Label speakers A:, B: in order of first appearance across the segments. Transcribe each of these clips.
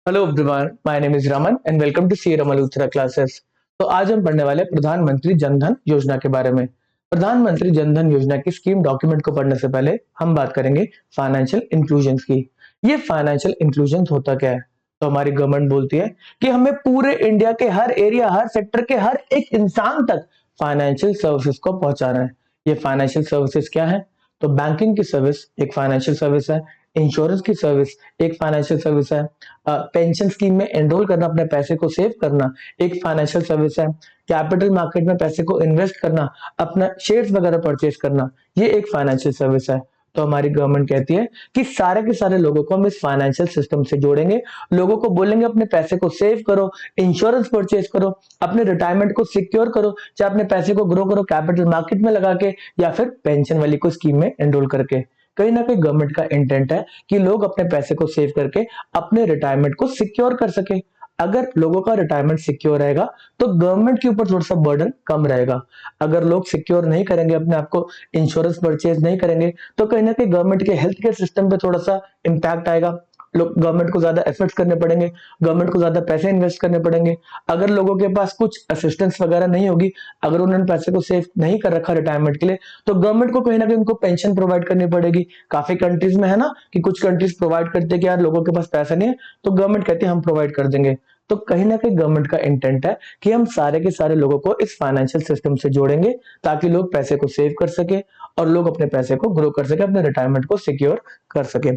A: Hello everyone, my name is Raman and welcome to C Ramluthra classes. तो आज हम पढ़ने वाले प्रधानमंत्री जन धन योजना के बारे में। प्रधानमंत्री जन धन योजना की स्कीम डॉक्यूमेंट को पढ़ने से पहले हम बात करेंगे फाइनेंशियल इंक्लूजन की। ये फाइनेंशियल इंक्लूजन होता क्या है? तो हमारी गवर्नमेंट बोलती है कि हमें पूरे इंडिया के हर एरिया, हर सेक्टर के हर एक इंसान तक फाइनेंशियल सर्विसेज को पहुंचाना है। ये फाइनेंशियल सर्विसेज क्या है? तो बैंकिंग की सर्विस एक फाइनेंशियल सर्विस है, इंश्योरेंस की सर्विस एक फाइनेंशियल सर्विस है, पेंशन स्कीम में एनरोल करना, अपने पैसे को सेव करना एक फाइनेंशियल सर्विस है, कैपिटल मार्केट में पैसे को इन्वेस्ट करना, अपना शेयर्स वगैरह परचेज करना, ये एक फाइनेंशियल सर्विस है। तो हमारी गवर्नमेंट कहती है कि सारे के सारे लोगों को हम इस फाइनेंशियल सिस्टम से जोड़ेंगे, लोगों को बोलेंगे अपने पैसे को सेव करो, इंश्योरेंस परचेज करो, अपने रिटायरमेंट को सिक्योर करो, चाहे अपने पैसे को ग्रो करो कैपिटल मार्केट में लगा के या फिर पेंशन वाली कोई स्कीम में एनरोल करके। कहीं ना कहीं गवर्नमेंट का इंटेंट है कि लोग अपने पैसे को सेव करके अपने रिटायरमेंट को सिक्योर कर सके। अगर लोगों का रिटायरमेंट सिक्योर रहेगा तो गवर्नमेंट के ऊपर थोड़ा सा बर्डन कम रहेगा। अगर लोग सिक्योर नहीं करेंगे, अपने आप को इंश्योरेंस परचेज नहीं करेंगे, तो कहीं ना कहीं गवर्नमेंट के हेल्थ केयर सिस्टम पे थोड़ा सा इम्पैक्ट आएगा। लोग गवर्नमेंट को ज्यादा एफर्ट्स करने पड़ेंगे, गवर्नमेंट को ज्यादा पैसे इन्वेस्ट करने पड़ेंगे। अगर लोगों के पास कुछ असिस्टेंस वगैरह नहीं होगी, अगर उन्होंने पैसे को सेव नहीं कर रखा रिटायरमेंट के लिए, तो गवर्नमेंट को कहीं ना कहीं उनको पेंशन प्रोवाइड करनी पड़ेगी। काफी कंट्रीज में है ना कि कुछ कंट्रीज प्रोवाइड करते हैं कि यार लोगों के पास पैसा नहीं है, तो गवर्नमेंट कहती है हम प्रोवाइड कर देंगे। तो कहीं ना कहीं गवर्नमेंट का इंटेंट है कि हम सारे के सारे लोगों को इस फाइनेंशियल सिस्टम से जोड़ेंगे ताकि लोग पैसे को सेव कर सके और लोग अपने पैसे को ग्रो कर सके, अपने रिटायरमेंट को सिक्योर कर सके।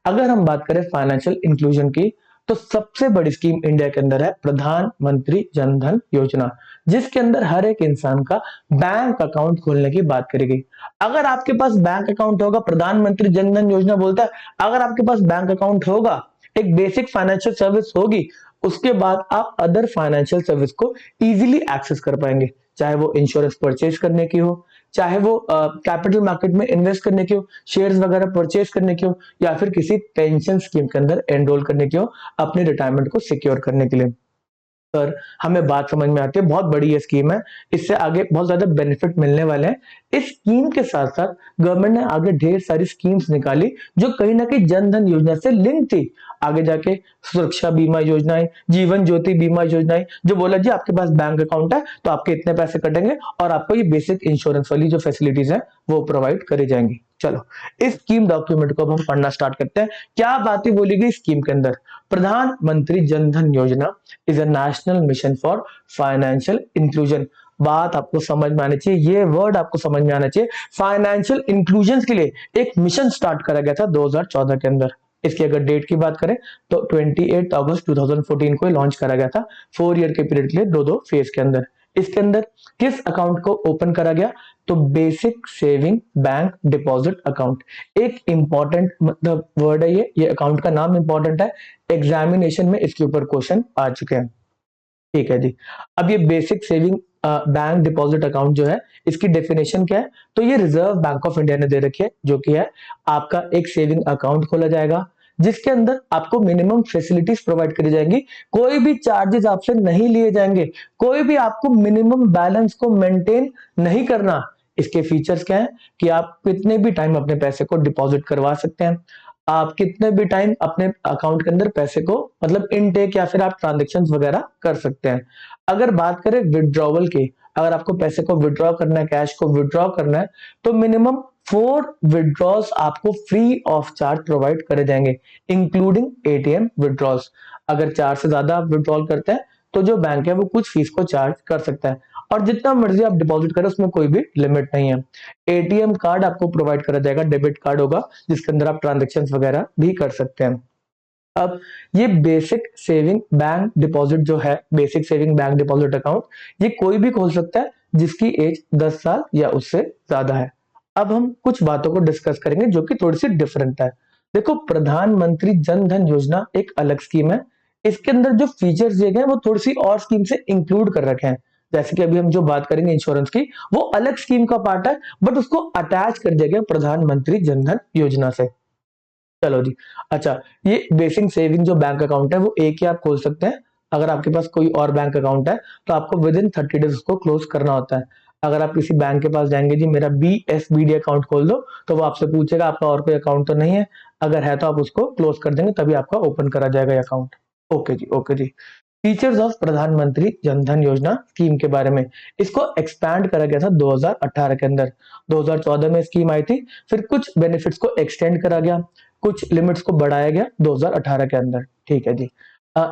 A: अगर हम बात करें फाइनेंशियल इंक्लूजन की, तो सबसे बड़ी स्कीम इंडिया के अंदर है प्रधानमंत्री जन धन योजना, जिसके अंदर हर एक इंसान का बैंक अकाउंट खोलने की बात करी गई। अगर आपके पास बैंक अकाउंट होगा, प्रधानमंत्री जन धन योजना बोलता है अगर आपके पास बैंक अकाउंट होगा, एक बेसिक फाइनेंशियल सर्विस होगी, उसके बाद आप अदर फाइनेंशियल सर्विस को इजीली एक्सेस कर पाएंगे। चाहे वो इंश्योरेंस परचेज करने की हो, चाहे वो कैपिटल मार्केट में इन्वेस्ट करने की हो, शेयर्स वगैरह परचेज करने की हो, या फिर किसी पेंशन स्कीम के अंदर एनरोल करने की हो अपने रिटायरमेंट को सिक्योर करने के लिए। पर हमें बात समझ में आती है, बहुत बड़ी ये स्कीम है, इससे आगे बहुत ज्यादा बेनिफिट मिलने वाले हैं। इस स्कीम के साथ साथ गवर्नमेंट ने आगे ढेर सारी स्कीम्स निकाली जो कहीं ना कहीं जन धन योजना से लिंक थी। आगे जाके सुरक्षा बीमा योजनाएं, जीवन ज्योति बीमा योजनाएं, जो बोला जी आपके पास बैंक अकाउंट है तो आपके इतने पैसे कटेंगे और आपको ये बेसिक इंश्योरेंस वाली जो फैसिलिटीज है वो प्रोवाइड करी जाएंगी। चलो, इस स्कीम डॉक्यूमेंट को अब हम पढ़ना स्टार्ट करते हैं। क्या बातें बोली गई स्कीम के अंदर? प्रधानमंत्री जन धन योजना is a national mission for financial inclusion. बात आपको समझ में आनी चाहिए, ये वर्ड आपको समझ में आना चाहिए। फाइनेंशियल इंक्लूजन के लिए एक मिशन स्टार्ट करा गया था 2014 के अंदर। इसकी अगर डेट की बात करें तो 28 अगस्त 2014 को लॉन्च करा गया था, 4 ईयर के पीरियड के लिए, दो दो फेज के अंदर। इसके अंदर किस अकाउंट को ओपन करा गया? तो basic saving bank deposit account. एक इंपॉर्टेंट मतलब वर्ड है ये अकाउंट का नाम इंपॉर्टेंट है, एग्जामिनेशन में इसके ऊपर क्वेश्चन आ चुके हैं। ठीक है जी। अब ये basic saving bank deposit account जो है, इसकी डेफिनेशन क्या है? तो ये रिजर्व बैंक ऑफ इंडिया ने दे रखी है, जो कि है आपका एक सेविंग अकाउंट खोला जाएगा जिसके अंदर आपको मिनिमम फैसिलिटीज प्रोवाइड करी जाएंगी, कोई भी चार्जेस आपसे नहीं लिए जाएंगे, कोई भी आपको मिनिमम बैलेंस को मेंटेन नहीं करना। इसके फीचर्स क्या है कि आप कितने भी टाइम अपने पैसे को डिपॉजिट करवा सकते हैं, आप कितने भी टाइम अपने अकाउंट के अंदर पैसे को मतलब इनटेक या फिर आप ट्रांजेक्शन वगैरह कर सकते हैं। अगर बात करें विड्रॉवल की, अगर आपको पैसे को विड्रॉ करना है, कैश को विड्रॉ करना है, तो मिनिमम 4 विड्रॉल्स आपको फ्री ऑफ चार्ज प्रोवाइड करे जाएंगे, इंक्लूडिंग एटीएम विड्रॉल्स। अगर 4 से ज्यादा आप विड्रॉल करते हैं तो जो बैंक है वो कुछ फीस को चार्ज कर सकता है, और जितना मर्जी आप डिपॉजिट करें उसमें कोई भी लिमिट नहीं है। एटीएम कार्ड आपको प्रोवाइड करा जाएगा, डेबिट कार्ड होगा जिसके अंदर आप ट्रांजेक्शन वगैरह भी कर सकते हैं। अब ये बेसिक सेविंग बैंक डिपॉजिट जो है, basic saving bank deposit account, ये कोई भी खोल सकता है जिसकी एज 10 साल या उससे ज्यादा है। अब हम कुछ बातों को डिस्कस करेंगे जो कि थोड़ी सी डिफरेंट है। देखो, प्रधानमंत्री जन धन योजना एक अलग स्कीम है, इसके अंदर जो फीचर्स दिए गए हैं वो थोड़ी सी और स्कीम से इंक्लूड कर रखे हैं। जैसे कि अभी हम जो बात करेंगे इंश्योरेंस की, वो अलग स्कीम का पार्ट है, बट उसको अटैच कर दिया गया प्रधानमंत्री जन धन योजना से। चलो जी। अच्छा, ये बेसिक सेविंग जो बैंक अकाउंट है वो एक ही आप खोल सकते हैं। अगर आपके पास कोई और बैंक अकाउंट है तो आपको विद इन 30 डेज उसको क्लोज करना होता है। अगर आप किसी बैंक के पास जाएंगे, जी मेरा BSBD अकाउंट खोल दो, तो वो आपसे पूछेगा आपका और कोई अकाउंट तो नहीं है, अगर है तो आप उसको क्लोज कर देंगे तभी आपका ओपन करा जाएगा अकाउंट। ओके जी, ओके जी। फीचर्स ऑफ प्रधानमंत्री जन धन योजना स्कीम के बारे में, इसको एक्सपैंड करा गया था 2018 के अंदर। 2014 में स्कीम आई थी, फिर कुछ बेनिफिट्स को एक्सटेंड करा गया, कुछ लिमिट्स को बढ़ाया गया 2018 के अंदर। ठीक है जी।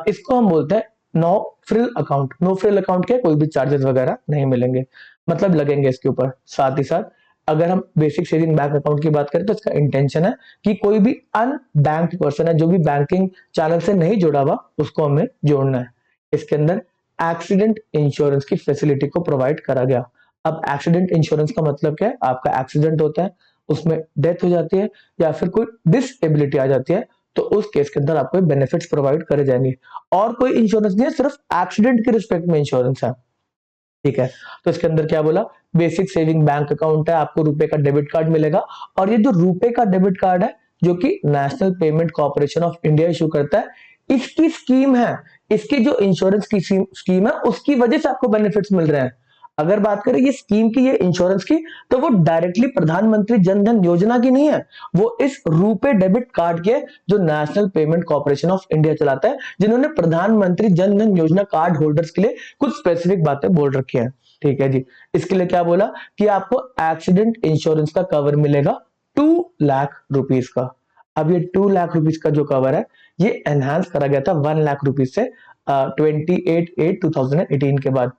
A: इसको हम बोलते हैं no frill account. No frill account के कोई भी चार्जेस वगैरह नहीं मिलेंगे, मतलब लगेंगे इसके ऊपर। साथ ही साथ अगर हम बेसिक सेविंग बैंक अकाउंट की बात करें तो इसका इंटेंशन है कि कोई भी अनबैंक्ड पर्सन है, जो भी बैंकिंग चैनल से नहीं जुड़ा हुआ, उसको हमें जोड़ना है। इसके अंदर एक्सीडेंट इंश्योरेंस की फैसिलिटी को प्रोवाइड करा गया। अब एक्सीडेंट इंश्योरेंस का मतलब क्या है? आपका एक्सीडेंट होता है, उसमें डेथ हो जाती है या फिर कोई डिसेबिलिटी आ जाती है, तो उस केस के अंदर आपको बेनिफिट्स प्रोवाइड करे जाएंगे। और कोई इंश्योरेंस नहीं है, सिर्फ एक्सीडेंट के रिस्पेक्ट में इंश्योरेंस है। ठीक है। तो इसके अंदर क्या बोला? बेसिक सेविंग बैंक अकाउंट है, आपको रुपए का डेबिट कार्ड मिलेगा। और ये जो रुपए का डेबिट कार्ड है, जो कि national payment corporation of India issue करता है, इसकी स्कीम है। इसकी जो इंश्योरेंस की स्कीम है, उसकी वजह से आपको बेनिफिट्स मिल रहे हैं। अगर बात करें ये स्कीम की, ये इंश्योरेंस की, तो वो डायरेक्टली प्रधानमंत्री जन धन योजना की नहीं है, वो इस रुपे डेबिट कार्ड के, जो national payment corporation of India चलाता है, जिन्होंने प्रधानमंत्री जन धन योजना कार्ड होल्डर्स के लिए कुछ स्पेसिफिक बातें बोल रखी हैं। ठीक है जी। इसके लिए क्या बोला कि आपको एक्सीडेंट इंश्योरेंस का कवर मिलेगा 2 लाख रुपीज का। अब ये 2 लाख रुपीज का जो कवर है, ये एनहांस करा गया था 1 लाख रुपीज से 28/8/2018 के बाद।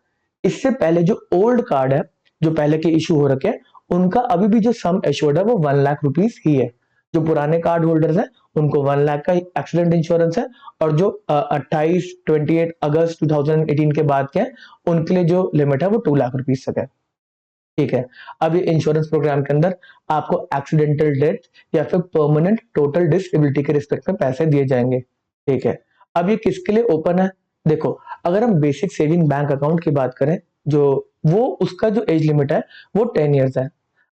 A: इससे पहले जो ओल्ड कार्ड है, जो पहले के इशू हो रखे हैं, उनका अभी भी जो सम एश्योर्ड है वो 1 लाख रुपीज ही है। जो पुराने कार्ड होल्डर्स हैं, उनको 1 लाख का एक्सीडेंट इंश्योरेंस है। और जो 28 अगस्त 2018 के बाद के हैं, उनके लिए जो लिमिट है वो 2 लाख रुपीज तक है। ठीक है। अब ये इंश्योरेंस प्रोग्राम के अंदर आपको एक्सीडेंटल डेथ या फिर परमानेंट टोटल डिसेबिलिटी के रिस्पेक्ट में पैसे दिए जाएंगे। ठीक है। अब ये किसके लिए ओपन है? देखो, अगर हम बेसिक सेविंग बैंक अकाउंट की बात करें, जो वो उसका जो एज लिमिट है वो 10 ईयर्स है।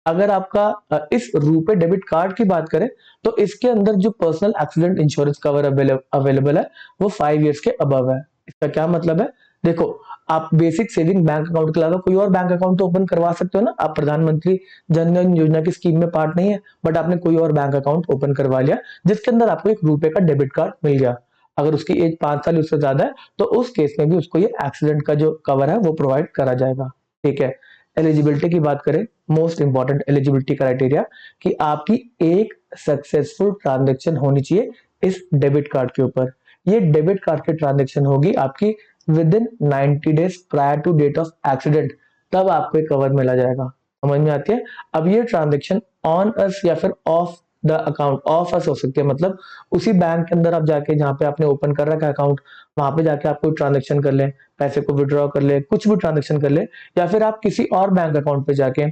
A: अगर आपका इस रुपे डेबिट कार्ड की बात करें, तो इसके अंदर जो personal accident insurance cover available है, वो 5 ईयर्स के अबव है। इसका क्या मतलब है? देखो, आप बेसिक सेविंग बैंक अकाउंट के अलावा कोई और बैंक अकाउंट तो ओपन करवा सकते हो ना। आप प्रधानमंत्री जन धन योजना की स्कीम में पार्ट नहीं है, बट आपने कोई और बैंक अकाउंट ओपन करवा लिया, जिसके अंदर आपको एक रुपए का डेबिट कार्ड मिल गया। अगर उसकी एज 5 साल उससे ज्यादा है, तो उस केस में भी उसको ये एक्सीडेंट का जो कवर है वो प्रोवाइड करा जाएगा। ठीक है। एलिजिबिलिटी की बात करें, मोस्ट इंपॉर्टेंट एलिजिबिलिटी क्राइटेरिया, कि आपकी एक सक्सेसफुल ट्रांजेक्शन होनी चाहिए इस डेबिट कार्ड के ऊपर। ये डेबिट कार्ड की ट्रांजेक्शन होगी आपकी within 90 days prior to date of accident, तब आपको एक कवर मिला जाएगा। समझ में आती है? अब ये ट्रांजेक्शन ऑन अस या फिर of the account, of us हो सकती है, मतलब उसी बैंक के अंदर आप जाके, जहां पे आपने ओपन कर रखा है अकाउंट, वहां पे जाके आप कोई ट्रांजेक्शन कर ले, पैसे को विड्रॉ कर ले, कुछ भी ट्रांजेक्शन कर ले, या फिर आप किसी और बैंक अकाउंट पे जाके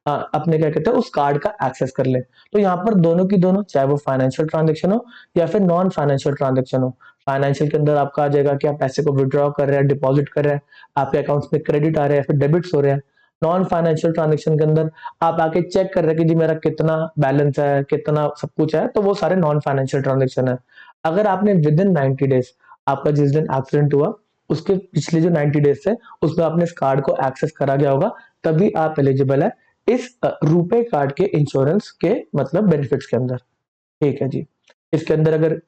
A: अपने क्या कहते हैं उस कार्ड का एक्सेस कर ले। तो यहाँ पर दोनों की दोनों, चाहे वो फाइनेंशियल ट्रांजेक्शन हो या फिर नॉन फाइनेंशियल ट्रांजेक्शन हो। फाइनेंशियल के अंदर आपका आ जाएगा कि आप पैसे को विड्रॉ कर रहे हैं, डिपॉजिट कर रहे हैं, आपके अकाउंट्स में क्रेडिट आ रहे हैं, फिर डेबिट्स हो रहे हैं। नॉन फाइनेंशियल ट्रांजेक्शन के अंदर आप आके चेक कर रहे हैं कि जी मेरा कितना बैलेंस है, कितना सब कुछ है, तो वो सारे नॉन फाइनेंशियल ट्रांजेक्शन है। अगर आपने विद इन 90 डेज, आपका जिस दिन एक्सीडेंट हुआ उसके पिछले जो 90 डेज थे, उसमें आपने इस कार्ड को एक्सेस करा गया होगा, तभी आप एलिजिबल है इस रुपे कार्ड के इंश्योरेंस के, मतलब बेनिफिट्स के अंदर। ठीक है जी। इसके अंदर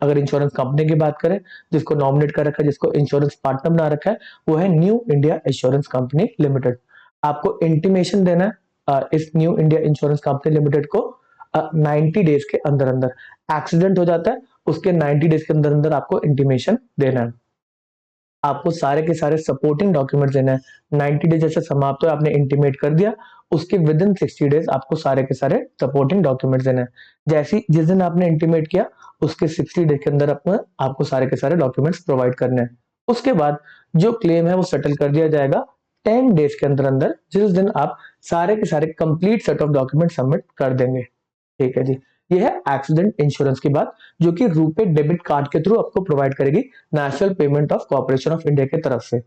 A: अगर इंश्योरेंस कंपनी की बात करें, जिसको नॉमिनेट कर रखा है, जिसको इंश्योरेंस पार्टनर बना रखा है, वो है new India insurance company limited. आपको इंटीमेशन देना है इस new India insurance company limited को 90 डेज के अंदर अंदर। एक्सीडेंट हो जाता है, उसके 90 डेज के अंदर अंदर आपको इंटीमेशन देना है। आपको सारे के सारे सपोर्टिंग डॉक्यूमेंट देना है। 90 डेज जैसे समाप्त हो, आपने इंटीमेट कर दिया, उसके विद इन 60 डेज आपको सारे के सारे सपोर्टिंग डॉक्यूमेंट देना है। जैसे जिस दिन आपने इंटीमेट किया, उसके 60 डेज के अंदर आपको सारे के सारे डॉक्यूमेंट्स प्रोवाइड करने हैं। उसके बाद जो क्लेम है वो सेटल कर दिया जाएगा 10 डेज के अंदर अंदर, जिस दिन आप सारे के सारे complete set of document submit कर देंगे। ठीक है जी। ये है एक्सीडेंट इंश्योरेंस की बात, जो कि रुपे डेबिट कार्ड के थ्रू आपको प्रोवाइड करेगी national payment of corporation of India की तरफ से।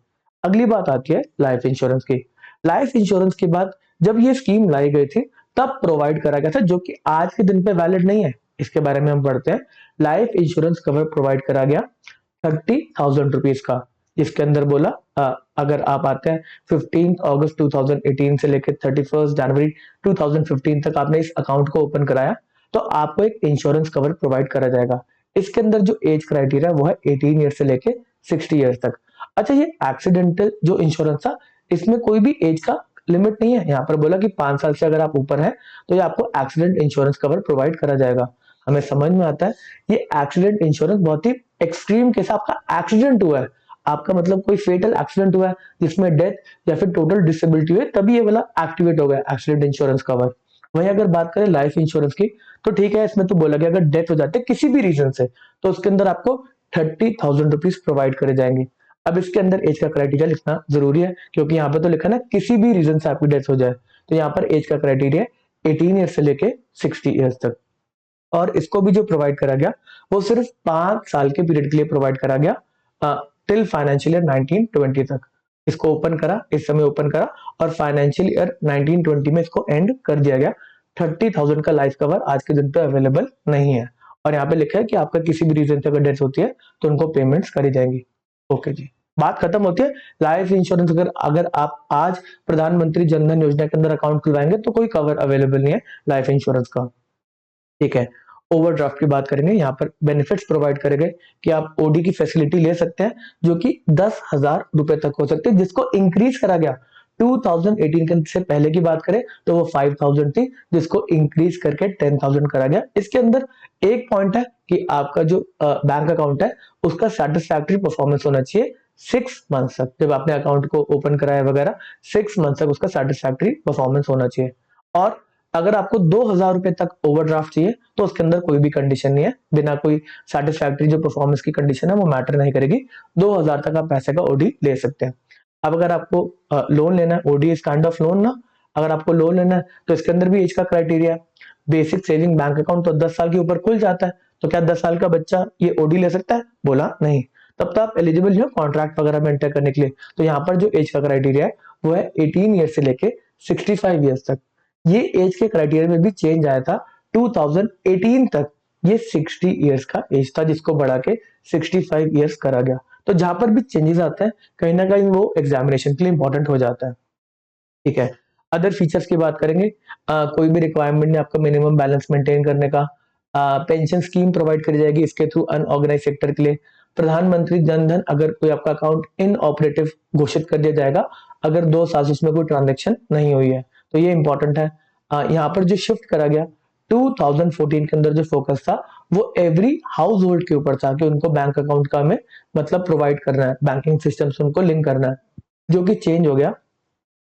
A: अगली बात आती है लाइफ इंश्योरेंस की। लाइफ इंश्योरेंस की बात जब ये स्कीम लाई गई थी, तब प्रोवाइड करा गया था, जो कि आज के दिन पे वैलिड नहीं है। इसके बारे में हम पढ़ते हैं। लाइफ इंश्योरेंस कवर प्रोवाइड करा गया 30,000 रुपीज का, जिसके अंदर बोला अगर आप आते हैं 15 अगस्त 2018 से लेकर 31 जनवरी 2015 तक आपने इस अकाउंट को ओपन कराया, तो आपको एक इंश्योरेंस कवर प्रोवाइड करा जाएगा। इसके अंदर जो एज क्राइटेरिया वो है 18 ईयर से लेके 60 ईयर्स तक। अच्छा, ये एक्सीडेंटल जो इंश्योरेंस था इसमें कोई भी एज का लिमिट नहीं है। यहाँ पर बोला कि 5 साल से अगर आप ऊपर हैं तो ये आपको एक्सीडेंट इंश्योरेंस कवर प्रोवाइड करा जाएगा। हमें समझ में आता है ये एक्सीडेंट इंश्योरेंस बहुत ही एक्सट्रीम केस, आपका एक्सीडेंट हुआ है, आपका मतलब कोई फेटल एक्सीडेंट हुआ है जिसमें डेथ या फिर टोटल डिसेबिलिटी हुई, तभी ये वाला एक्टिवेट हो गया एक्सीडेंट इंश्योरेंस कवर। वहीं अगर बात करें लाइफ इंश्योरेंस की तो ठीक है, इसमें तो बोला गया अगर डेथ हो जाती है किसी भी रीजन से तो उसके अंदर आपको 30,000 रुपीज प्रोवाइड करे जाएंगे। अब इसके अंदर एज का क्राइटेरिया लिखना जरूरी है क्योंकि यहाँ पे तो लिखा ना किसी भी रीजन से आपकी डेथ हो जाए, तो यहाँ पर एज का क्राइटेरिया 18 ईयर से लेके 60 ईयर्स तक। और इसको भी जो प्रोवाइड करा गया वो सिर्फ 5 साल के पीरियड के लिए प्रोवाइड करा गया टिल फाइनेंशियल ईयर 1920 तक। इसको ओपन करा, इस समय ओपन करा और फाइनेंशियल ईयर 1920 में इसको एंड कर दिया गया। 30,000 का लाइफ कवर आज के दिन पे अवेलेबल नहीं है और यहाँ पे लिखा है कि आपका किसी भी रीजन से अगर डेथ होती है तो उनको पेमेंट्स करी जाएंगी। ओके जी, बात खत्म होती है। लाइफ इंश्योरेंस अगर अगर आप आज प्रधानमंत्री जनधन योजना के अंदर अकाउंट खुलवाएंगे तो कोई कवर अवेलेबल नहीं है लाइफ इंश्योरेंस का। ठीक है, ओवरड्राफ्ट की बात करेंगे। यहाँ पर बेनिफिट्स प्रोवाइड करेंगे कि आप ओडी की फैसिलिटी ले सकते हैं जो कि 10,000 रुपए तक हो सकते हैं, जिसको इंक्रीज करा गया 2018 के से पहले की बात करें तो वो 5,000 थी, जिसको इंक्रीज करके 10,000 करा गया। इसके अंदर एक पॉइंट है कि आपका जो बैंक अकाउंट है उसका सेटिस्फैक्टरी परफॉर्मेंस होना चाहिए 6 मंथ तक। जब आपने अकाउंट को ओपन कराया वगैरह 6 मंथ तक उसका सेटिस्फैक्टरी परफॉर्मेंस होना चाहिए। और अगर आपको 2,000 रुपए तक ओवरड्राफ्ट चाहिए तो उसके अंदर कोई भी कंडीशन नहीं है, बिना कोई सेटिस्फैक्टरी जो परफॉर्मेंस की कंडीशन है वो मैटर नहीं करेगी। 2,000 तक आप पैसे का ओडी ले सकते हैं। अब अगर आपको लोन लेना है, OD is kind of loan ना, अगर आपको लोन लेना है तो इसके अंदर भी एज का क्राइटेरिया है। बेसिक सेविंग बैंक अकाउंट तो 10 साल के ऊपर खुल जाता है, तो क्या 10 साल का बच्चा ये ओडी ले सकता है? बोला नहीं। तब तो आप एलिजिबल हो कॉन्ट्रैक्ट वगैरह में एंटर करने के लिए। तो यहाँ पर जो एज का क्राइटेरिया है वो है 18 ईयर से लेके 65 ईयर्स तक। ये एज के क्राइटेरिया में भी चेंज आया था 2018 तक, ये 60 इयर्स का एज था जिसको बढ़ा के 65 इयर्स करा गया। तो जहां पर भी चेंजेस आते हैं कहीं ना कहीं वो एग्जामिनेशन के लिए इंपॉर्टेंट हो जाता है। ठीक है, अदर फीचर्स की बात करेंगे। कोई भी रिक्वायरमेंट नहीं आपका मिनिमम बैलेंस मेंटेन करने का। पेंशन स्कीम प्रोवाइड करी जाएगी इसके थ्रू अनऑर्गेनाइज सेक्टर के लिए। प्रधानमंत्री जन धन अगर कोई आपका अकाउंट इनऑपरेटिव घोषित कर दिया जाएगा अगर 2 साल से उसमें कोई ट्रांजेक्शन नहीं हुई है, तो ये इंपॉर्टेंट है। यहाँ पर जो शिफ्ट करा गया 2014 के अंदर जो फोकस था वो एवरी हाउस होल्ड के ऊपर था कि उनको बैंक अकाउंट का हमें मतलब प्रोवाइड करना है, बैंकिंग सिस्टम से उनको लिंक करना है, जो कि चेंज हो गया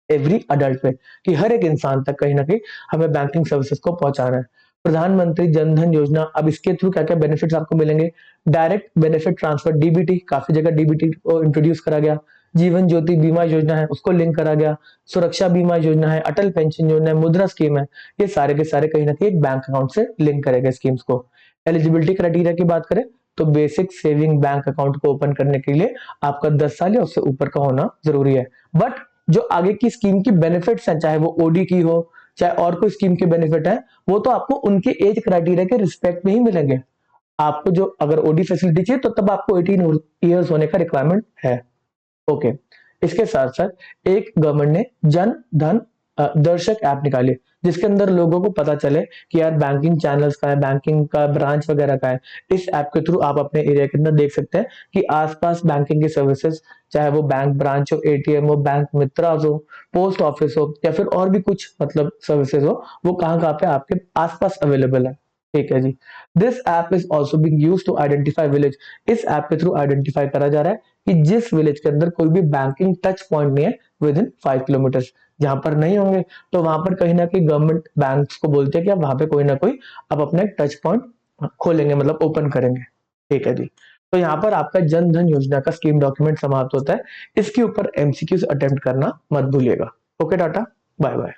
A: एवरी अडल्ट पे कि हर एक इंसान तक कहीं ना कहीं हमें बैंकिंग सर्विसेज को पहुंचाना है। प्रधानमंत्री जनधन योजना, अब इसके थ्रू क्या क्या बेनिफिट्स आपको मिलेंगे? डायरेक्ट बेनिफिट ट्रांसफर डीबीटी, काफी जगह डीबीटी को इंट्रोड्यूस करा गया। जीवन ज्योति बीमा योजना है उसको लिंक करा गया। सुरक्षा बीमा योजना है, अटल पेंशन योजना है, मुद्रा स्कीम है, ये सारे के सारे कहीं ना कहीं एक बैंक अकाउंट से लिंक करेगा स्कीम्स को। एलिजिबिलिटी क्राइटेरिया की बात करें तो बेसिक सेविंग बैंक अकाउंट को ओपन करने के लिए आपका 10 साल या उससे ऊपर का होना जरूरी है। बट जो आगे की स्कीम की बेनिफिट्स हैं, चाहे वो ओडी की हो चाहे और कोई स्कीम के बेनिफिट है, वो तो आपको उनके एज क्राइटेरिया के रिस्पेक्ट में ही मिलेंगे। आपको जो अगर ओडी फैसिलिटी चाहिए तो तब आपको 18 ईयर्स होने का रिक्वायरमेंट है। ओके, इसके साथ साथ एक गवर्नमेंट ने जन धन दर्शक ऐप निकाली जिसके अंदर लोगों को पता चले कि यार बैंकिंग चैनल्स का है, बैंकिंग का ब्रांच वगैरह का है। इस ऐप के थ्रू आप अपने एरिया के अंदर देख सकते हैं कि आसपास बैंकिंग की सर्विसेज, चाहे वो बैंक ब्रांच हो, एटीएम हो, बैंक मित्रास हो, पोस्ट ऑफिस हो या फिर और भी कुछ मतलब सर्विसेज हो, वो कहाँ कहाँ पे आपके आसपास अवेलेबल है। ठीक है जी, this app is also being used to identify village. इस ऐप के थ्रू आइडेंटिफाई करा जा रहा है कि जिस विलेज के अंदर कोई भी बैंकिंग टच पॉइंट नहीं है विद इन 5 किलोमीटर, जहां पर नहीं होंगे तो वहां पर कहीं ना कहीं गवर्नमेंट बैंक्स को बोलते हैं कि आप वहां पे कोई ना कोई आप अपना एक टच पॉइंट खोलेंगे, मतलब ओपन करेंगे। ठीक है जी, तो यहाँ पर आपका जन धन योजना का स्कीम डॉक्यूमेंट समाप्त होता है। इसके ऊपर एमसीक्यूज अटेम्प्ट करना मत भूलिएगा। Okay tata, bye bye.